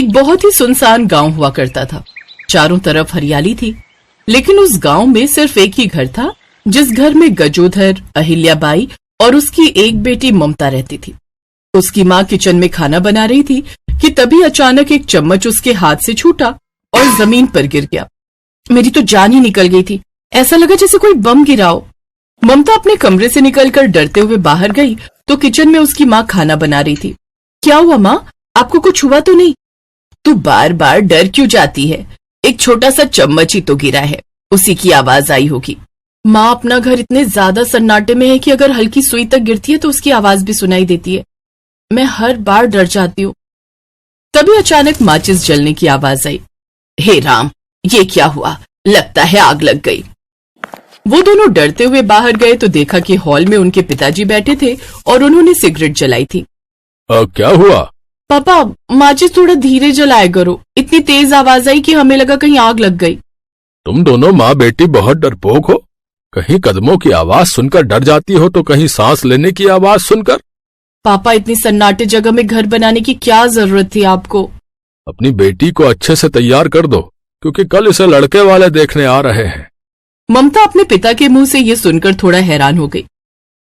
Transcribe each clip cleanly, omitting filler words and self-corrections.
एक बहुत ही सुनसान गांव हुआ करता था। चारों तरफ हरियाली थी, लेकिन उस गांव में सिर्फ एक ही घर था, जिस घर में गजोधर, अहिल्याबाई और उसकी एक बेटी ममता रहती थी। उसकी माँ किचन में खाना बना रही थी कि तभी अचानक एक चम्मच उसके हाथ से छूटा और जमीन पर गिर गया। मेरी तो जान ही निकल गई थी, ऐसा लगा जैसे कोई बम गिरा हो। ममता अपने कमरे से निकलकर डरते हुए बाहर गई तो किचन में उसकी माँ खाना बना रही थी। क्या हुआ माँ, आपको कुछ हुआ तो नहीं? तू बार बार डर क्यों जाती है? एक छोटा सा चम्मच ही तो गिरा है, उसी की आवाज आई होगी। माँ, अपना घर इतने ज्यादा सन्नाटे में है कि अगर हल्की सुई तक गिरती है तो उसकी आवाज भी सुनाई देती है। मैं हर बार डर जाती हूँ। तभी अचानक माचिस जलने की आवाज आई। हे राम, ये क्या हुआ? लगता है आग लग गई। वो दोनों डरते हुए बाहर गए तो देखा कि हॉल में उनके पिताजी बैठे थे और उन्होंने सिगरेट जलाई थी। क्या हुआ? पापा, माचिस थोड़ा धीरे जलाया करो। इतनी तेज आवाज आई कि हमें लगा कहीं आग लग गई। तुम दोनों माँ बेटी बहुत डरपोक हो। कहीं कदमों की आवाज सुनकर डर जाती हो तो कहीं सांस लेने की आवाज सुनकर। पापा, इतनी सन्नाटे जगह में घर बनाने की क्या जरूरत थी आपको? अपनी बेटी को अच्छे से तैयार कर दो, क्योंकि कल इसे लड़के वाले देखने आ रहे हैं। ममता अपने पिता के मुंह से ये सुनकर थोड़ा हैरान हो गई।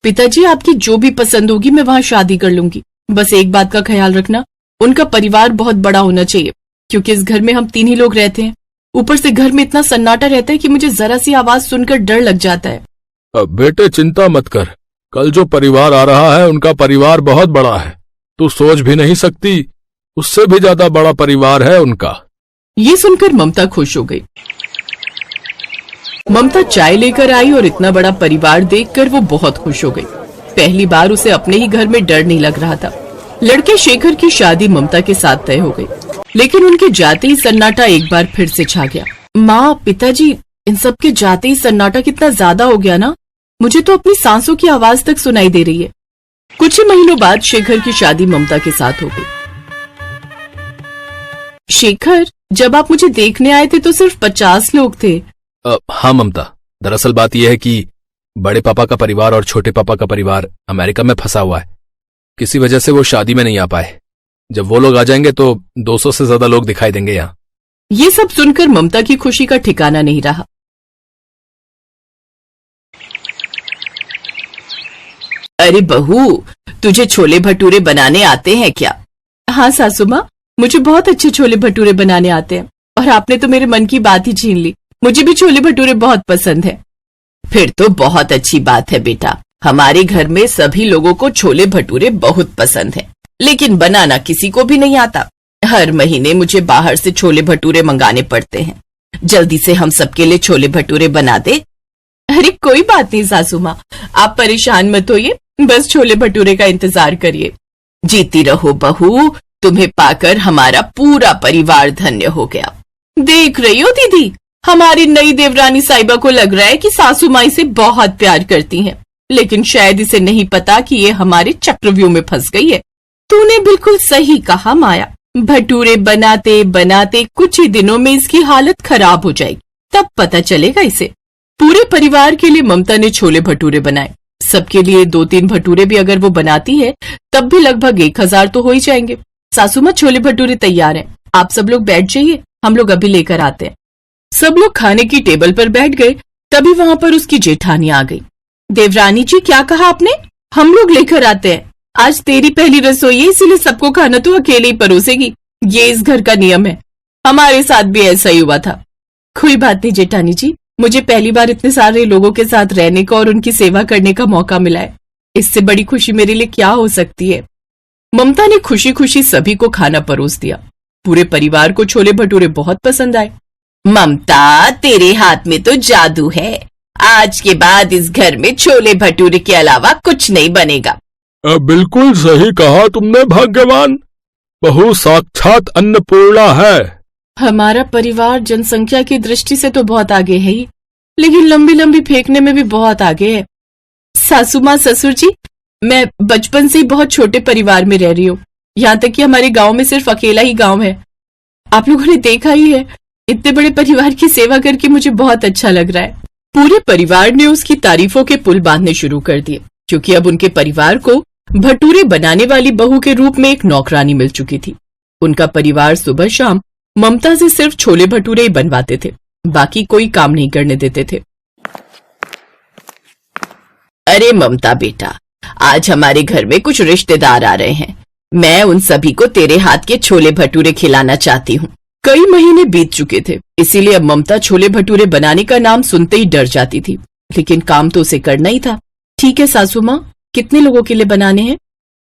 पिताजी, आपकी जो भी पसंद होगी मैं वहां शादी कर लूंगी। बस एक बात का ख्याल रखना, उनका परिवार बहुत बड़ा होना चाहिए, क्योंकि इस घर में हम 3 ही लोग रहते हैं। ऊपर से घर में इतना सन्नाटा रहता है कि मुझे जरा सी आवाज सुनकर डर लग जाता है। अब बेटे चिंता मत कर, कल जो परिवार आ रहा है उनका परिवार बहुत बड़ा है। तू सोच भी नहीं सकती, उससे भी ज्यादा बड़ा परिवार है उनका। ये सुनकर ममता खुश हो गई। ममता चाय लेकर आई और इतना बड़ा परिवार देखकर वो बहुत खुश हो गई। पहली बार उसे अपने ही घर में डर नहीं लग रहा था। लड़के शेखर की शादी ममता के साथ तय हो गई, लेकिन उनके जाते ही सन्नाटा एक बार फिर से छा गया। माँ, पिताजी, इन सब के जाते ही सन्नाटा कितना ज्यादा हो गया ना। मुझे तो अपनी सांसों की आवाज तक सुनाई दे रही है। कुछ ही महीनों बाद शेखर की शादी ममता के साथ हो गई। शेखर, जब आप मुझे देखने आए थे तो सिर्फ 50 लोग थे। हाँ ममता, दरअसल बात यह है कि बड़े पापा का परिवार और छोटे पापा का परिवार अमेरिका में फंसा हुआ है। किसी वजह से वो शादी में नहीं आ पाए। जब वो लोग आ जाएंगे तो 200 से ज्यादा लोग दिखाई देंगे यहाँ। ये सब सुनकर ममता की खुशी का ठिकाना नहीं रहा। अरे बहू, तुझे छोले भटूरे बनाने आते हैं क्या? हाँ सासू माँ, मुझे बहुत अच्छे छोले भटूरे बनाने आते हैं। और आपने तो मेरे मन की बात ही छीन ली। मुझे भी छोले भटूरे बहुत पसंद है। फिर तो बहुत अच्छी बात है बेटा। हमारे घर में सभी लोगों को छोले भटूरे बहुत पसंद है, लेकिन बनाना किसी को भी नहीं आता। हर महीने मुझे बाहर से छोले भटूरे मंगाने पड़ते हैं। जल्दी से हम सबके लिए छोले भटूरे बना दे। अरे कोई बात नहीं सासू माँ, आप परेशान मत होइए, बस छोले भटूरे का इंतजार करिए। जीती रहो बहू, तुम्हें पाकर हमारा पूरा परिवार धन्य हो गया। देख रही हो दीदी, हमारी नई देवरानी साहिबा को लग रहा है कि सासू माँ इसे बहुत प्यार करती हैं, लेकिन शायद इसे नहीं पता कि ये हमारे चक्रव्यूह में फंस गई है। तूने बिल्कुल सही कहा माया। भटूरे बनाते बनाते कुछ ही दिनों में इसकी हालत खराब हो जाएगी, तब पता चलेगा इसे। पूरे परिवार के लिए ममता ने छोले भटूरे बनाए। सबके लिए 2-3 भटूरे भी अगर वो बनाती है तब भी लगभग 1000 तो हो ही जाएंगे। सासू माँ, छोले भटूरे तैयार हैं, आप सब लोग बैठ जाइए, हम लोग अभी लेकर आते हैं। सब लोग खाने की टेबल पर बैठ गए, तभी वहां पर उसकी जेठानी आ गई। देवरानी जी, क्या कहा आपने? हम लोग लेकर आते हैं। आज तेरी पहली रसोई है, इसीलिए सबको खाना तो अकेले ही परोसेगी। ये इस घर का नियम है। हमारे साथ भी ऐसा ही हुआ था। कोई बात नहीं जेठानी जी, मुझे पहली बार इतने सारे लोगों के साथ रहने का और उनकी सेवा करने का मौका मिला है। इससे बड़ी खुशी मेरे लिए क्या हो सकती है। ममता ने खुशी खुशी सभी को खाना परोस दिया। पूरे परिवार को छोले भटूरे बहुत पसंद आए। ममता, तेरे हाथ में तो जादू है। आज के बाद इस घर में छोले भटूरे के अलावा कुछ नहीं बनेगा। बिल्कुल सही कहा तुमने भाग्यवान। बहू साक्षात अन्नपूर्णा है। हमारा परिवार जनसंख्या की दृष्टि से तो बहुत आगे है ही, लेकिन लंबी लंबी फेंकने में भी बहुत आगे है। सासू माँ, ससुर जी, मैं बचपन से ही बहुत छोटे परिवार में रह रही हूँ। यहाँ तक कि हमारे गांव में सिर्फ अकेला ही गांव है। आप लोगों ने देखा ही है। इतने बड़े परिवार की सेवा करके मुझे बहुत अच्छा लग रहा है। पूरे परिवार ने उसकी तारीफों के पुल बांधने शुरू कर दिए, क्योंकि अब उनके परिवार को भटूरे बनाने वाली बहू के रूप में एक नौकरानी मिल चुकी थी। उनका परिवार सुबह शाम ममता से सिर्फ छोले भटूरे ही बनवाते थे, बाकी कोई काम नहीं करने देते थे। अरे ममता बेटा, आज हमारे घर में कुछ रिश्तेदार आ रहे हैं। मैं उन सभी को तेरे हाथ के छोले भटूरे खिलाना चाहती हूँ। कई महीने बीत चुके थे, इसीलिए अब ममता छोले भटूरे बनाने का नाम सुनते ही डर जाती थी, लेकिन काम तो उसे करना ही था। ठीक है सासू माँ, कितने लोगों के लिए बनाने हैं?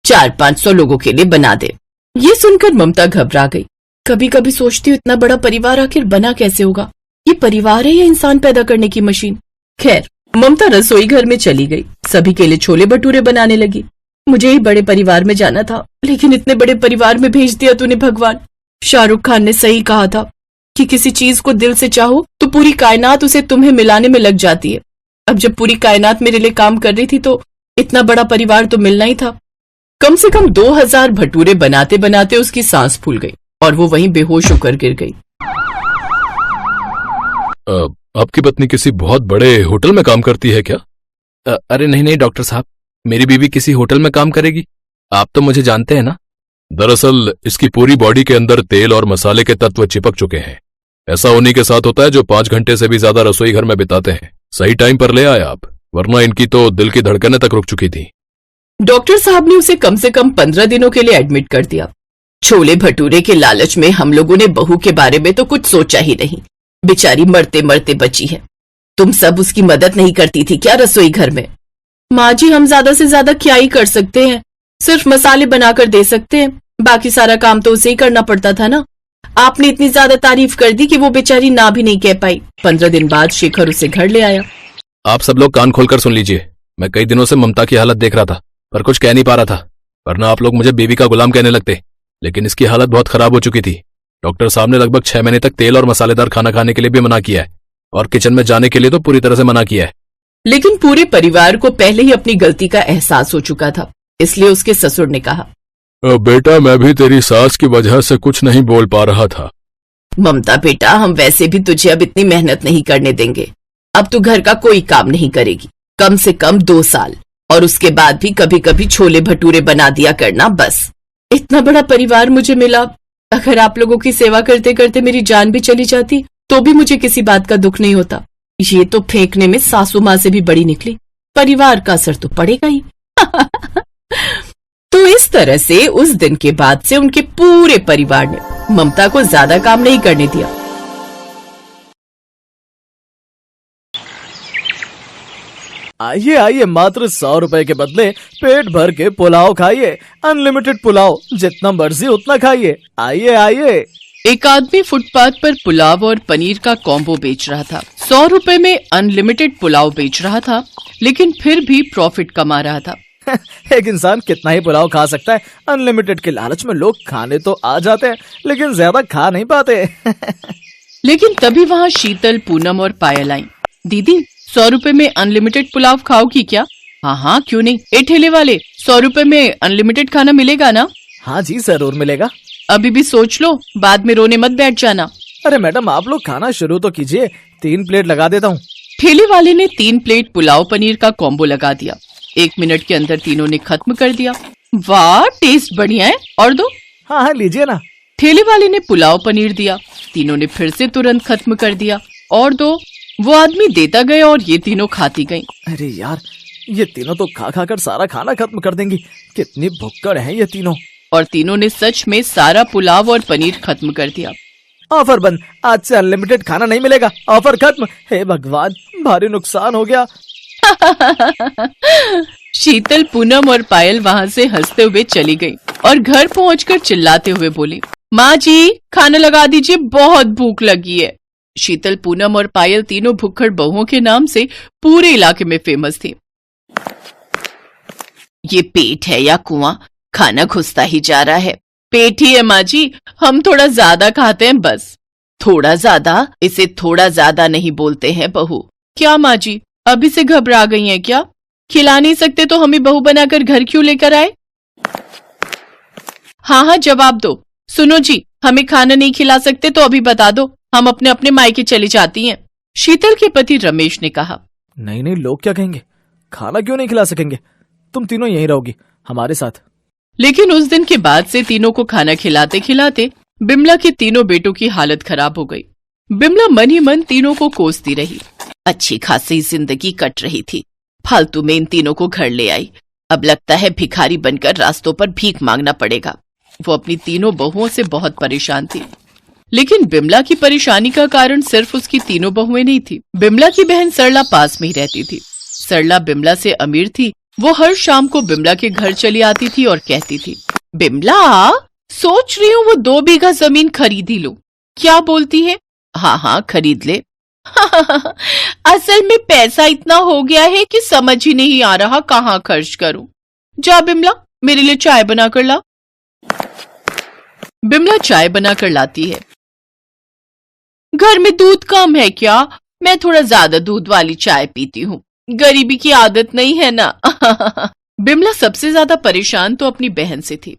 400-500 लोगों के लिए बना दे। ये सुनकर ममता घबरा गई। कभी कभी सोचती हूँ इतना बड़ा परिवार आखिर बना कैसे होगा? ये परिवार है या इंसान पैदा करने की मशीन? खैर, ममता रसोई घर में चली गई, सभी के लिए छोले भटूरे बनाने लगी। मुझे ही बड़े परिवार में जाना था, लेकिन इतने बड़े परिवार में भेज दिया तूने भगवान। शाहरुख खान ने सही कहा था कि किसी चीज को दिल से चाहो तो पूरी कायनात उसे तुम्हें मिलाने में लग जाती है। अब जब पूरी कायनात मेरे लिए काम कर रही थी तो इतना बड़ा परिवार तो मिलना ही था। कम से कम 2000 भटूरे बनाते बनाते उसकी सांस फूल गई और वो वहीं बेहोश होकर गिर गई। आपकी पत्नी किसी बहुत बड़े होटल में काम करती है क्या? अरे नहीं नहीं डॉक्टर साहब, मेरी बीवी किसी होटल में काम करेगी? आप तो मुझे जानते हैं ना। दरअसल इसकी पूरी बॉडी के अंदर तेल और मसाले के तत्व चिपक चुके हैं। ऐसा उन्हीं के साथ होता है जो 5 घंटे से भी ज्यादा रसोई घर में बिताते हैं। सही टाइम पर ले आए आप, वरना इनकी तो दिल की धड़कनें तक रुक चुकी थी। डॉक्टर साहब ने उसे कम से कम 15 दिनों के लिए एडमिट कर दिया। छोले भटूरे के लालच में हम लोगों ने बहू के बारे में तो कुछ सोचा ही नहीं। बेचारी मरते मरते बची है। तुम सब उसकी मदद नहीं करती थी क्या रसोई घर में? माँ जी, हम ज्यादा से ज्यादा क्या ही कर सकते हैं? सिर्फ मसाले बनाकर दे सकते हैं, बाकी सारा काम तो उसे ही करना पड़ता था ना। आपने इतनी ज्यादा तारीफ कर दी कि वो बेचारी ना भी नहीं कह पाई। 15 दिन बाद शेखर उसे घर ले आया। आप सब लोग कान खोलकर सुन लीजिए। मैं कई दिनों से ममता की हालत देख रहा था, पर कुछ कह नहीं पा रहा था, वरना आप लोग मुझे बीवी का गुलाम कहने लगते। लेकिन इसकी हालत बहुत खराब हो चुकी थी। डॉक्टर साहब ने लगभग 6 महीने तक तेल और मसालेदार खाना खाने के लिए भी मना किया है, और किचन में जाने के लिए तो पूरी तरह से मना किया है। लेकिन पूरे परिवार को पहले ही अपनी गलती का एहसास हो चुका था, इसलिए उसके ससुर ने कहा, बेटा, मैं भी तेरी सास की वजह से कुछ नहीं बोल पा रहा था। ममता बेटा, हम वैसे भी तुझे अब इतनी मेहनत नहीं करने देंगे। अब तू घर का कोई काम नहीं करेगी, कम से कम 2 साल, और उसके बाद भी कभी कभी छोले भटूरे बना दिया करना, बस। इतना बड़ा परिवार मुझे मिला, अगर आप लोगों की सेवा करते करते मेरी जान भी चली जाती तो भी मुझे किसी बात का दुख नहीं होता। ये तो फेंकने में सासू माँ से भी बड़ी निकली। परिवार का असर तो पड़ेगा ही। तो इस तरह से उस दिन के बाद से उनके पूरे परिवार ने ममता को ज्यादा काम नहीं करने दिया। आइए आइए, मात्र 100 रुपए के बदले पेट भर के पुलाव खाइए। अनलिमिटेड पुलाव, जितना मर्जी उतना खाइए। आइए आइए। एक आदमी फुटपाथ पर पुलाव और पनीर का कॉम्बो बेच रहा था। 100 रुपए में अनलिमिटेड पुलाव बेच रहा था, लेकिन फिर भी प्रॉफिट कमा रहा था। एक इंसान कितना ही पुलाव खा सकता है? अनलिमिटेड के लालच में लोग खाने तो आ जाते हैं, लेकिन ज्यादा खा नहीं पाते। लेकिन तभी वहाँ शीतल, पूनम और पायल आई। दीदी, 100 रुपए में अनलिमिटेड पुलाव खाओगी क्या? हाँ हाँ, क्यों नहीं। ए ठेले वाले, 100 रुपए में अनलिमिटेड खाना मिलेगा ना? हाँ जी, जरूर मिलेगा। अभी भी सोच लो, बाद में रोने मत बैठ जाना। अरे मैडम, आप लोग खाना शुरू तो कीजिए, 3 प्लेट लगा देता हूँ। ठेले वाले ने 3 प्लेट पुलाव पनीर का कॉम्बो लगा दिया। 1 मिनट के अंदर तीनों ने खत्म कर दिया। वाह, टेस्ट बढ़िया है, और दो। हाँ हाँ, लीजिए ना। ठेले वाले ने पुलाव पनीर दिया। तीनों ने फिर से तुरंत खत्म कर दिया। और दो। वो आदमी देता गया और ये तीनों खाती गईं। अरे यार, ये तीनों तो खा खा कर सारा खाना खत्म कर देंगी। कितनी भुक्कड़ हैं ये तीनों। और तीनों ने सच में सारा पुलाव और पनीर खत्म कर दिया। ऑफर बंद, आज से अनलिमिटेड खाना नहीं मिलेगा। ऑफर खत्म। हे भगवान, भारी नुकसान हो गया। शीतल, पूनम और पायल वहाँ से हंसते हुए चली गई और घर पहुंचकर चिल्लाते हुए बोली, माँ जी, खाना लगा दीजिए, बहुत भूख लगी है। शीतल, पूनम और पायल तीनों भुक्खड़ बहुओं के नाम से पूरे इलाके में फेमस थी। ये पेट है या कुआं, खाना घुसता ही जा रहा है। पेट ही है माँ जी, हम थोड़ा ज्यादा खाते हैं बस। थोड़ा ज्यादा? इसे थोड़ा ज्यादा नहीं बोलते हैं बहू। क्या माँ जी, अभी से घबरा गई हैं क्या? खिला नहीं सकते तो हमें बहू बनाकर घर क्यों लेकर आए? हाँ हाँ, जवाब दो। सुनो जी, हमें खाना नहीं खिला सकते तो अभी बता दो, हम अपने अपने मायके चली जाती हैं। शीतल के पति रमेश ने कहा, नहीं नहीं, लोग क्या कहेंगे? खाना क्यों नहीं खिला सकेंगे? तुम तीनों यहीं रहोगी हमारे साथ। लेकिन उस दिन के बाद से तीनों को खाना खिलाते खिलाते बिमला के तीनों बेटों की हालत खराब हो गई। बिमला मन ही मन तीनों को कोसती रही। अच्छी खासी जिंदगी कट रही थी, फालतू में इन तीनों को घर ले आई। अब लगता है भिखारी बनकर रास्तों पर भीख मांगना पड़ेगा। वो अपनी तीनों बहुओं से बहुत परेशान थी। लेकिन बिमला की परेशानी का कारण सिर्फ उसकी तीनों बहुएं नहीं थी। बिमला की बहन सरला पास में ही रहती थी। सरला बिमला से अमीर थी। वो हर शाम को बिमला के घर चली आती थी और कहती थी, बिमला सोच रही हूँ वो 2 बीघा जमीन खरीद ही लूं। क्या बोलती है? हाँ हाँ खरीद ले। असल में पैसा इतना हो गया है कि समझ ही नहीं आ रहा कहाँ खर्च करूं। जा बिमला मेरे लिए चाय बनाकर ला। बिमला चाय बनाकर लाती है। घर में दूध कम है क्या? मैं थोड़ा ज्यादा दूध वाली चाय पीती हूँ, गरीबी की आदत नहीं है ना। बिमला सबसे ज्यादा परेशान तो अपनी बहन से थी।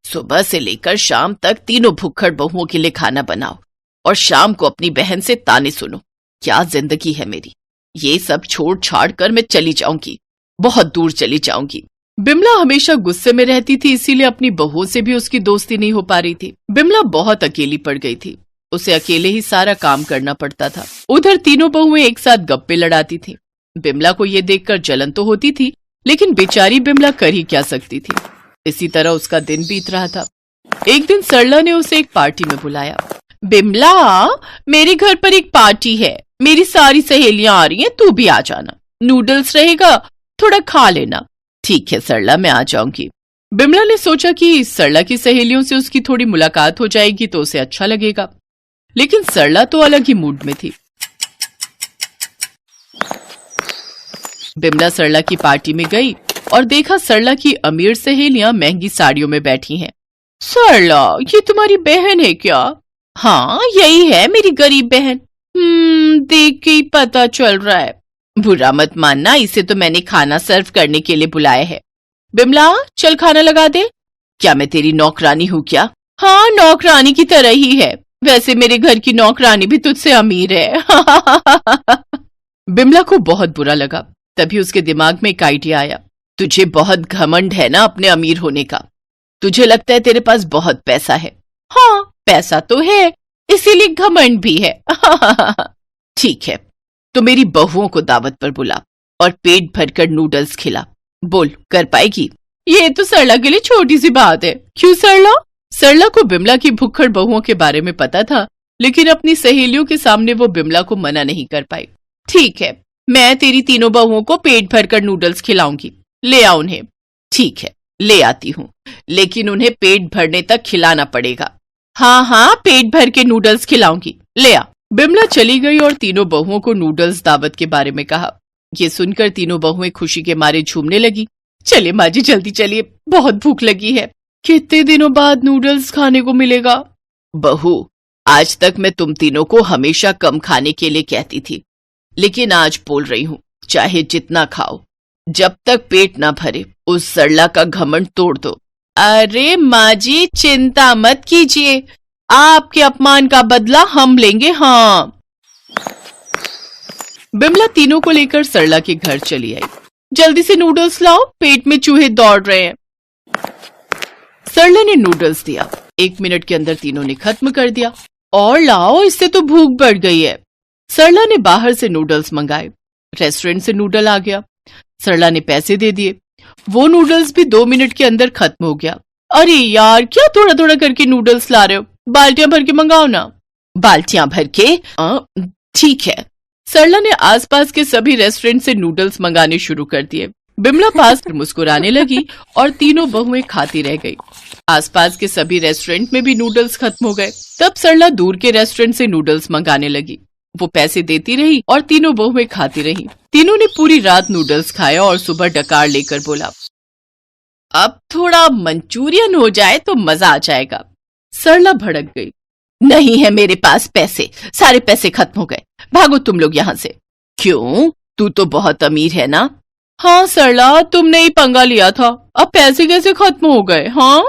सुबह से लेकर शाम तक तीनों भुक्खड़ बहुओं के लिए खाना बनाओ और शाम को अपनी बहन से ताने सुनो। क्या जिंदगी है मेरी। ये सब छोड़ छाड़ कर मैं चली जाऊंगी, बहुत दूर चली जाऊंगी। बिमला हमेशा गुस्से में रहती थी, इसीलिए अपनी बहुओं से भी उसकी दोस्ती नहीं हो पा रही थी। बिमला बहुत अकेली पड़ गई थी। उसे अकेले ही सारा काम करना पड़ता था। उधर तीनों बहुएं एक साथ गप्पे लड़ाती थी। बिमला को ये देखकर जलन तो होती थी, लेकिन बेचारी बिमला कर ही क्या सकती थी। इसी तरह उसका दिन बीत रहा था। एक दिन सरला ने उसे एक पार्टी में बुलाया। बिमला मेरे घर पर एक पार्टी है, मेरी सारी सहेलियां आ रही हैं, तू भी आ जाना। नूडल्स रहेगा, थोड़ा खा लेना। ठीक है सरला मैं आ जाऊंगी। बिमला ने सोचा कि सरला की सहेलियों से उसकी थोड़ी मुलाकात हो जाएगी तो उसे अच्छा लगेगा, लेकिन सरला तो अलग ही मूड में थी। बिमला सरला की पार्टी में गई और देखा सरला की अमीर सहेलियां महंगी साड़ियों में बैठी हैं। सरला ये तुम्हारी बहन है क्या? हाँ यही है मेरी गरीब बहन। देख के ही पता चल रहा है। बुरा मत मानना, इसे तो मैंने खाना सर्व करने के लिए बुलाया है। बिमला चल खाना लगा दे। क्या मैं तेरी नौकरानी हूँ क्या? हाँ नौकरानी की तरह ही है, वैसे मेरे घर की नौकरानी भी तुझसे अमीर है। बिमला को बहुत बुरा लगा। तभी उसके दिमाग में एक आइडिया आया। तुझे बहुत घमंड है ना अपने अमीर होने का। तुझे लगता है तेरे पास बहुत पैसा है। हाँ पैसा तो है, इसीलिए घमंड भी है। ठीक है तो मेरी बहुओं को दावत पर बुला और पेट भरकर नूडल्स खिला। बोल कर पाएगी? ये तो सरला के लिए छोटी सी बात है। क्यों सरला? सरला को बिमला की भुक्खड़ बहुओं के बारे में पता था, लेकिन अपनी सहेलियों के सामने वो बिमला को मना नहीं कर पाई। ठीक है मैं तेरी तीनों बहुओं को पेट भरकर नूडल्स खिलाऊंगी, ले आ उन्हें। ठीक है ले आती हूँ, लेकिन उन्हें पेट भरने तक खिलाना पड़ेगा। हाँ हाँ पेट भर के नूडल्स खिलाऊंगी, ले आ। बिमला चली गई और तीनों बहुओं को नूडल्स दावत के बारे में कहा। ये सुनकर तीनों बहुएं खुशी के मारे झूमने लगी। चलिए माँ जी जल्दी चलिए, बहुत भूख लगी है, कितने दिनों बाद नूडल्स खाने को मिलेगा। बहू आज तक मैं तुम तीनों को हमेशा कम खाने के लिए कहती थी, लेकिन आज बोल रही हूँ चाहे जितना खाओ, जब तक पेट ना भरे उस सरला का घमंड तोड़ दो। अरे माँ जी चिंता मत कीजिए, आपके अपमान का बदला हम लेंगे। हाँ बिमला तीनों को लेकर सरला के घर चली आई। जल्दी से नूडल्स लाओ, पेट में चूहे दौड़ रहे हैं। सरला ने नूडल्स दिया। 1 मिनट के अंदर तीनों ने खत्म कर दिया। और लाओ, इससे तो भूख बढ़ गई है। सरला ने बाहर से नूडल्स मंगाए। रेस्टोरेंट से नूडल आ गया। सरला ने पैसे दे दिए। वो नूडल्स भी 2 मिनट के अंदर खत्म हो गया। अरे यार क्या थोड़ा थोड़ा करके नूडल्स ला रहे हो, बाल्टियां भर के मंगाओ ना। बाल्टियां भर के? ठीक है। सरला ने आसपास के सभी रेस्टोरेंट से नूडल्स मंगाने शुरू कर दिए। बिमला पास मुस्कुराने लगी और तीनों बहुएं खाती रह गई। आसपास के सभी रेस्टोरेंट में भी नूडल्स खत्म हो गए। तब सरला दूर के रेस्टोरेंट से नूडल्स मंगाने लगी। वो पैसे देती रही और तीनों बहुएं खाती रही। तीनों ने पूरी रात नूडल्स खाया और सुबह डकार लेकर बोला, अब थोड़ा मंचूरियन हो जाए तो मजा आ जाएगा। सरला भड़क गई। नहीं है मेरे पास पैसे, सारे पैसे खत्म हो गए, भागो तुम लोग यहाँ से। क्यों? तू तो बहुत अमीर है ना। हाँ सरला तुमने ही पंगा लिया था, अब पैसे कैसे खत्म हो गए? हाँ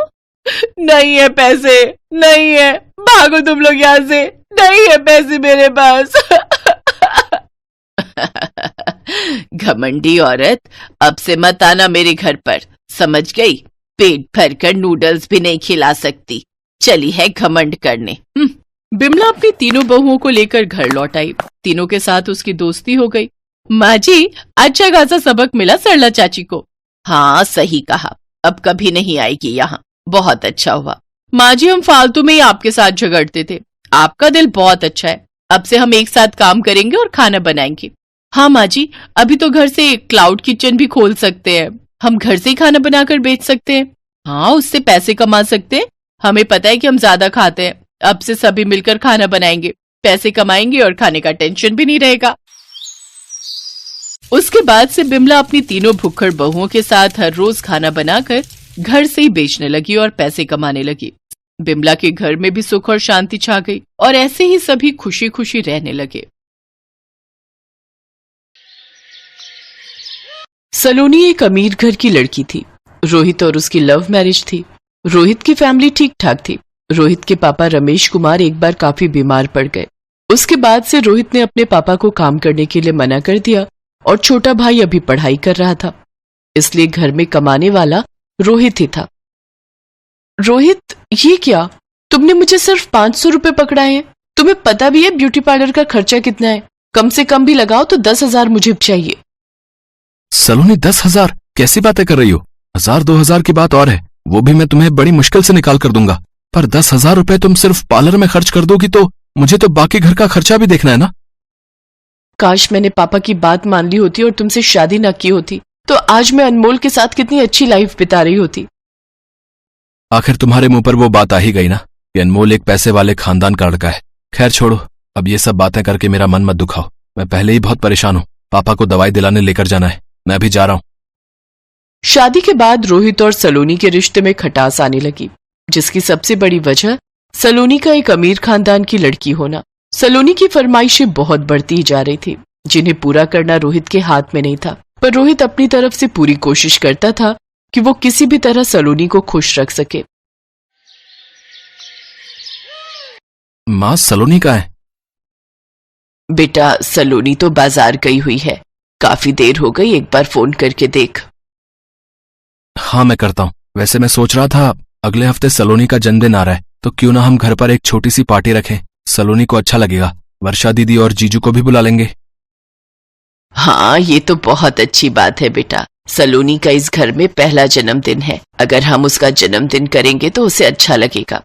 नहीं है पैसे, नहीं है, भागो तुम लोग यहाँ से, नहीं है पैसे मेरे पास। घमंडी औरत, अब से मत आना मेरे घर पर, समझ गई? पेट भरकर नूडल्स भी नहीं खिला सकती, चली है घमंड करने। बिमला अपनी तीनों बहुओं को लेकर घर लौट आई। तीनों के साथ उसकी दोस्ती हो गई। माँ जी, अच्छा खासा सबक मिला सरला चाची को। हाँ सही कहा, अब कभी नहीं आएगी यहाँ, बहुत अच्छा हुआ। माँ जी, हम फालतू में ही आपके साथ झगड़ते थे, आपका दिल बहुत अच्छा है। अब से हम एक साथ काम करेंगे और खाना बनाएंगे। हाँ माँ जी, अभी तो घर से क्लाउड किचन भी खोल सकते हैं, हम घर से ही खाना बनाकर बेच सकते हैं। हाँ, उससे पैसे कमा सकते हैं। हमें पता है कि हम ज्यादा खाते हैं, अब से सभी मिलकर खाना बनाएंगे, पैसे कमाएंगे और खाने का टेंशन भी नहीं रहेगा। उसके बाद से बिमला अपनी तीनों भुक्खड़ बहुओं के साथ हर रोज खाना बनाकर घर से ही बेचने लगी और पैसे कमाने लगी। बिमला के घर में भी सुख और शांति छा गई और ऐसे ही सभी खुशी खुशी रहने लगे। सलोनी एक अमीर घर की लड़की थी। रोहित और उसकी लव मैरिज थी। रोहित की फैमिली ठीक ठाक थी। रोहित के पापा रमेश कुमार एक बार काफी बीमार पड़ गए। उसके बाद से रोहित ने अपने पापा को काम करने के लिए मना कर दिया और छोटा भाई अभी पढ़ाई कर रहा था, इसलिए घर में कमाने वाला रोहित ही था। रोहित, ये क्या? तुमने मुझे सिर्फ 500 रुपए पकड़ाए हैं। तुम्हें पता भी है ब्यूटी पार्लर का खर्चा कितना है? कम से कम भी लगाओ तो 10,000 मुझे चाहिए। सलोनी, 10,000? कैसी बातें कर रही हो? 1,000-2,000 की बात और है, वो भी मैं तुम्हें बड़ी मुश्किल से निकाल कर दूंगा। पर 10,000 रुपए तुम सिर्फ पार्लर में खर्च कर दोगी तो मुझे तो बाकी घर का खर्चा भी देखना है ना। काश मैंने पापा की बात मान ली होती और तुमसे शादी न की होती, तो आज मैं अनमोल के साथ कितनी अच्छी लाइफ बिता रही होती। आखिर तुम्हारे मुंह पर वो बात आ ही गई ना कि अनमोल एक पैसे वाले खानदान का लड़का है। खैर छोड़ो, अब ये सब बातें करके मेरा मन मत दुखाओ। मैं पहले ही बहुत परेशान हूँ। पापा को दवाई दिलाने लेकर जाना है, मैं अभी जा रहा हूँ। शादी के बाद रोहित और सलोनी के रिश्ते में खटास आने लगी, जिसकी सबसे बड़ी वजह सलोनी का एक अमीर खानदान की लड़की होना। सलोनी की फरमाइशें बहुत बढ़ती ही जा रही थी, जिन्हें पूरा करना रोहित के हाथ में नहीं था। पर रोहित अपनी तरफ से पूरी कोशिश करता था कि वो किसी भी तरह सलोनी को खुश रख सके। माँ, सलोनी कहाँ है? बेटा, सलोनी तो बाजार गई हुई है, काफी देर हो गई, एक बार फोन करके देख। हाँ मैं करता हूँ। वैसे मैं सोच रहा था अगले हफ्ते सलोनी का जन्मदिन आ रहा है, तो क्यों ना हम घर पर एक छोटी सी पार्टी रखें। सलोनी को अच्छा लगेगा। वर्षा दीदी और जीजू को भी बुला लेंगे। हाँ, ये तो बहुत अच्छी बात है बेटा। सलोनी का इस घर में पहला जन्मदिन है, अगर हम उसका जन्मदिन करेंगे तो उसे अच्छा लगेगा।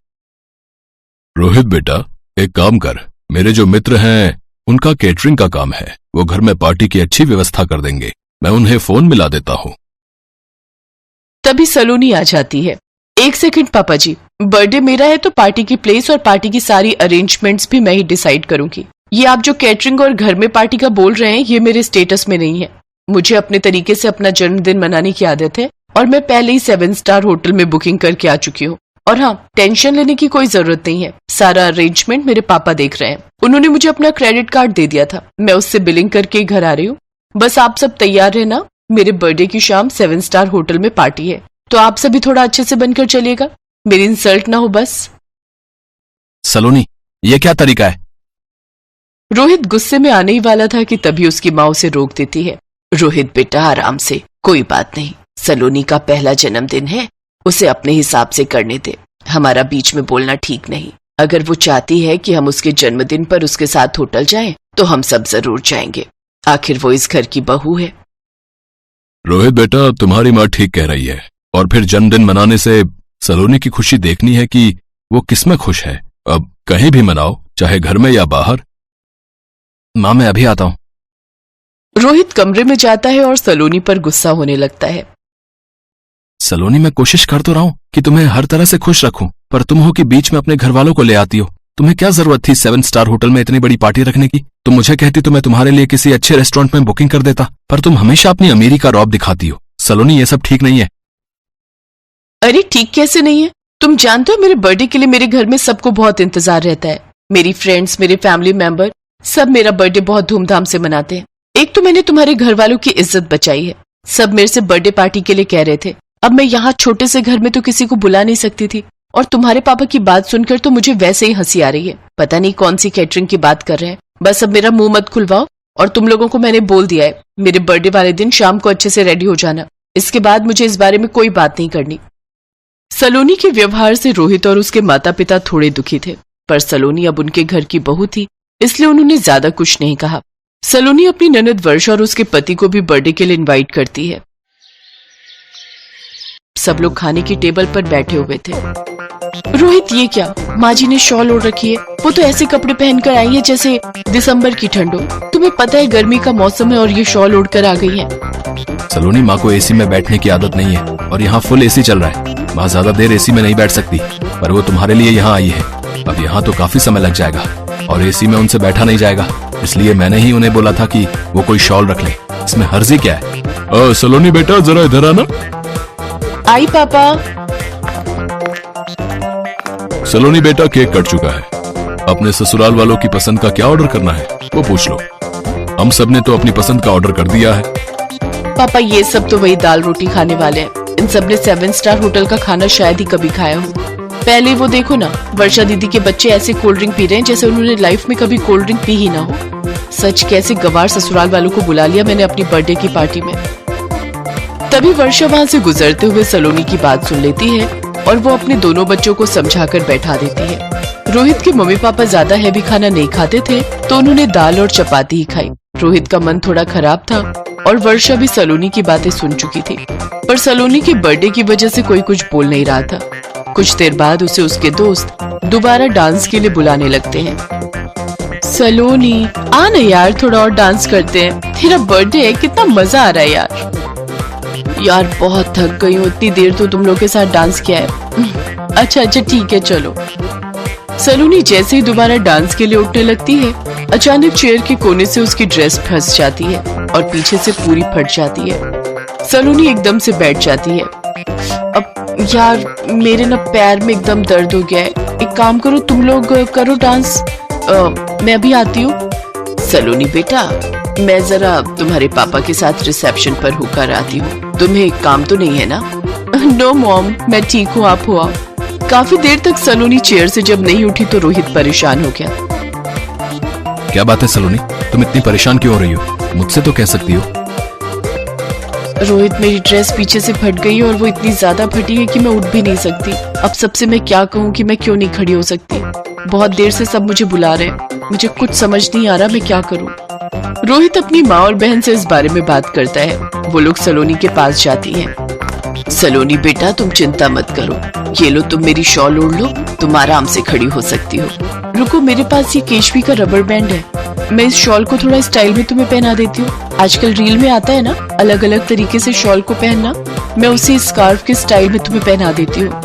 रोहित बेटा, एक काम कर, मेरे जो मित्र हैं उनका केटरिंग का काम है, वो घर में पार्टी की अच्छी व्यवस्था कर देंगे। मैं उन्हें फोन मिला देता हूँ। तभी सलोनी आ जाती है। एक सेकंड पापा जी, बर्थडे मेरा है तो पार्टी की प्लेस और पार्टी की सारी अरेंजमेंट्स भी मैं ही डिसाइड करूंगी। ये आप जो कैटरिंग और घर में पार्टी का बोल रहे हैं, ये मेरे स्टेटस में नहीं है। मुझे अपने तरीके से अपना जन्मदिन मनाने की आदत है और मैं पहले ही 7 स्टार होटल में बुकिंग करके आ चुकी हूँ। और हाँ, टेंशन लेने की कोई जरूरत नहीं है, सारा अरेंजमेंट मेरे पापा देख रहे हैं। उन्होंने मुझे अपना क्रेडिट कार्ड दे दिया था, मैं उससे बिलिंग करके घर आ रही हूँ। बस आप सब तैयार रहना, मेरे बर्थडे की शाम 7 स्टार होटल में पार्टी है, तो आप सभी थोड़ा अच्छे से बनकर चलिएगा, मेरी इंसल्ट ना हो बस। सलोनी, ये क्या तरीका है? रोहित गुस्से में आने ही वाला था कि तभी उसकी माँ उसे रोक देती है। रोहित बेटा, आराम से, कोई बात नहीं, सलोनी का पहला जन्मदिन है, उसे अपने हिसाब से करने दे, हमारा बीच में बोलना ठीक नहीं। अगर वो चाहती है कि हम उसके जन्मदिन पर उसके साथ होटल जाएं, तो हम सब जरूर जाएंगे, आखिर वो इस घर की बहू है। रोहित बेटा, तुम्हारी माँ ठीक कह रही है, और फिर जन्मदिन मनाने से सलोनी की खुशी देखनी है कि वो किसमें खुश है। अब कहीं भी मनाओ, चाहे घर में या बाहर। माँ, मैं अभी आता हूँ। रोहित कमरे में जाता है और सलोनी पर गुस्सा होने लगता है। सलोनी, मैं कोशिश कर तो रहा हूँ कि तुम्हें हर तरह से खुश रखूं, पर तुम हो कि बीच में अपने घर वालों को ले आती हो। तुम्हें क्या जरूरत थी 7 स्टार होटल में इतनी बड़ी पार्टी रखने की? तुम मुझे कहती तो मैं तुम्हारे लिए किसी अच्छे रेस्टोरेंट में बुकिंग कर देता, पर तुम हमेशा अपनी अमीरी का रौब दिखाती हो। सलोनी, ये सब ठीक नहीं है। अरे ठीक कैसे नहीं है? तुम जानते हो मेरे बर्थडे के लिए मेरे घर में सबको बहुत इंतजार रहता है। मेरी फ्रेंड्स, मेरे फैमिली मेंबर सब मेरा बर्थडे बहुत धूमधाम से मनाते हैं। एक तो मैंने तुम्हारे घर वालों की इज्जत बचाई है, सब मेरे से बर्थडे पार्टी के लिए कह रहे थे। अब मैं यहाँ छोटे से घर में तो किसी को बुला नहीं सकती थी, और तुम्हारे पापा की बात सुनकर तो मुझे वैसे ही हंसी आ रही है। पता नहीं कौन सी कैटरिंग की बात कर रहे हैं। बस अब मेरा मुंह मत खुलवाओ और तुम लोगों को मैंने बोल दिया है, मेरे बर्थडे वाले दिन शाम को अच्छे से रेडी हो जाना। इसके बाद मुझे इस बारे में कोई बात नहीं करनी। सलोनी के व्यवहार से रोहित और उसके माता पिता थोड़े दुखी थे, पर सलोनी अब उनके घर की बहू थी, इसलिए उन्होंने ज्यादा कुछ नहीं कहा। सलोनी अपनी ननद वर्षा और उसके पति को भी बर्थडे के लिए इनवाइट करती है। सब लोग खाने की टेबल पर बैठे हुए थे। रोहित, ये क्या, माँ जी ने शॉल ओढ़ रखी है। वो तो ऐसे कपड़े पहनकर आई है जैसे दिसंबर की ठंड हो। तुम्हें पता है गर्मी का मौसम है और ये शॉल ओढ़कर आ गई है। सलोनी, माँ को एसी में बैठने की आदत नहीं है और यहाँ फुल एसी चल रहा है। माँ ज्यादा देर एसी में नहीं बैठ सकती, पर वो तुम्हारे लिए यहाँ आई है। अब यहाँ तो काफी समय लग जाएगा और एसी में उनसे बैठा नहीं जाएगा, इसलिए मैंने ही उन्हें बोला था कि वो कोई शॉल रख ले। इसमें हर्जी क्या है? सलोनी बेटा, जरा इधर आना। आई पापा। सलोनी बेटा, केक कट चुका है। अपने ससुराल वालों की पसंद का क्या ऑर्डर करना है वो पूछ लो। हम सब ने तो अपनी पसंद का ऑर्डर कर दिया है। पापा, ये सब तो वही दाल रोटी खाने वाले हैं। इन सब ने 7 स्टार होटल का खाना शायद ही कभी खाया हो। पहले वो देखो ना, वर्षा दीदी के बच्चे ऐसे कोल्ड ड्रिंक पी रहे हैं जैसे उन्होंने लाइफ में कभी कोल्ड ड्रिंक पी ही ना हो। सच, कैसे गवार ससुराल वालों को बुला लिया मैंने अपनी बर्थडे की पार्टी में। तभी वर्षा वहां से गुजरते हुए सलोनी की बात सुन लेती है और वो अपने दोनों बच्चों को समझाकर बैठा देती है। रोहित के मम्मी पापा ज्यादा हैवी खाना नहीं खाते थे, तो उन्होंने दाल और चपाती ही खाई। रोहित का मन थोड़ा खराब था और वर्षा भी सलोनी की बातें सुन चुकी थी, पर सलोनी के बर्थडे की वजह से कोई कुछ बोल नहीं रहा था। कुछ देर बाद उसे उसके दोस्त दोबारा डांस के लिए बुलाने लगते हैं। सलोनी, आ ना यार, थोड़ा और डांस करते हैं। तेरा बर्थडे है, कितना मजा आ रहा है यार, बहुत थक गई हूँ। इतनी देर तो तुम लोग के साथ डांस किया है। अच्छा ठीक है, चलो। सलोनी जैसे ही दोबारा डांस के लिए उठने लगती है, अचानक चेयर के कोने से उसकी ड्रेस फंस जाती है और पीछे से पूरी फट जाती है। सलोनी एकदम से बैठ जाती है। अब यार, मेरे ना पैर में एकदम दर्द हो गया है। एक काम करो, तुम लोग करो डांस, मैं अभी आती हूँ। सलोनी बेटा, मैं जरा तुम्हारे पापा के साथ रिसेप्शन पर होकर आती हूँ। तुम्हें काम तो नहीं है ना? नो मॉम, मैं ठीक हूँ, आप हो आओ। काफी देर तक सलोनी चेयर से जब नहीं उठी तो रोहित परेशान हो गया। क्या बात है सलोनी, तुम इतनी परेशान क्यों हो रही हो? मुझसे तो कह सकती हो। रोहित, मेरी ड्रेस पीछे से फट गई है और वो इतनी ज्यादा फटी है कि मैं उठ भी नहीं सकती। अब सबसे मैं क्या कहूँ कि मैं क्यों नहीं खड़ी हो सकती? बहुत देर से सब मुझे बुला रहे हैं, मुझे कुछ समझ नहीं आ रहा मैं क्या करूँ। रोहित अपनी माँ और बहन से इस बारे में बात करता है। वो लोग सलोनी के पास जाती हैं। सलोनी बेटा, तुम चिंता मत करो, ये लो, तुम मेरी शॉल ओढ़ लो, तुम आराम से खड़ी हो सकती हो। रुको, मेरे पास ये केशवी का रबर बैंड है, मैं इस शॉल को थोड़ा स्टाइल में तुम्हें पहना देती हूँ। आजकल रील में आता है ना अलग अलग तरीके से शॉल को पहनना, मैं उसे स्कार्फ के स्टाइल में तुम्हें पहना देती हूँ।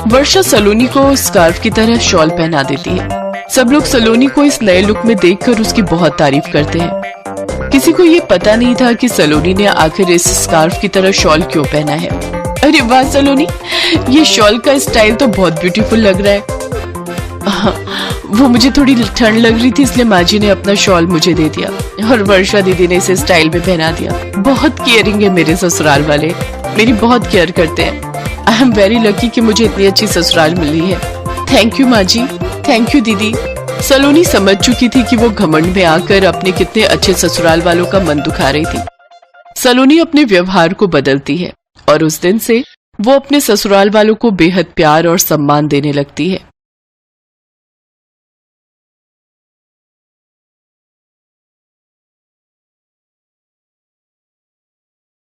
वर्षा सलोनी को स्कार्फ की तरह शॉल पहना देती है। सब लोग सलोनी को इस नए लुक में देखकर उसकी बहुत तारीफ करते हैं। किसी को ये पता नहीं था कि सलोनी ने आखिर इस स्कार्फ की तरह शॉल क्यों पहना है। अरे वाह सलोनी, ये शॉल का स्टाइल तो बहुत ब्यूटीफुल लग रहा है। वो मुझे थोड़ी ठंड लग रही थी, इसलिए माँ जी ने अपना शॉल मुझे दे दिया और वर्षा दीदी ने इसे स्टाइल में पहना दिया। बहुत केयरिंग है मेरे ससुराल वाले, मेरी बहुत केयर करते हैं। आई एम वेरी लकी कि मुझे इतनी अच्छी ससुराल मिली है। थैंक यू माँ जी, थैंक यू दीदी। सलोनी समझ चुकी थी कि वो घमंड में आकर अपने कितने अच्छे ससुराल वालों का मन दुखा रही थी। सलोनी अपने व्यवहार को बदलती है और उस दिन से वो अपने ससुराल वालों को बेहद प्यार और सम्मान देने लगती है।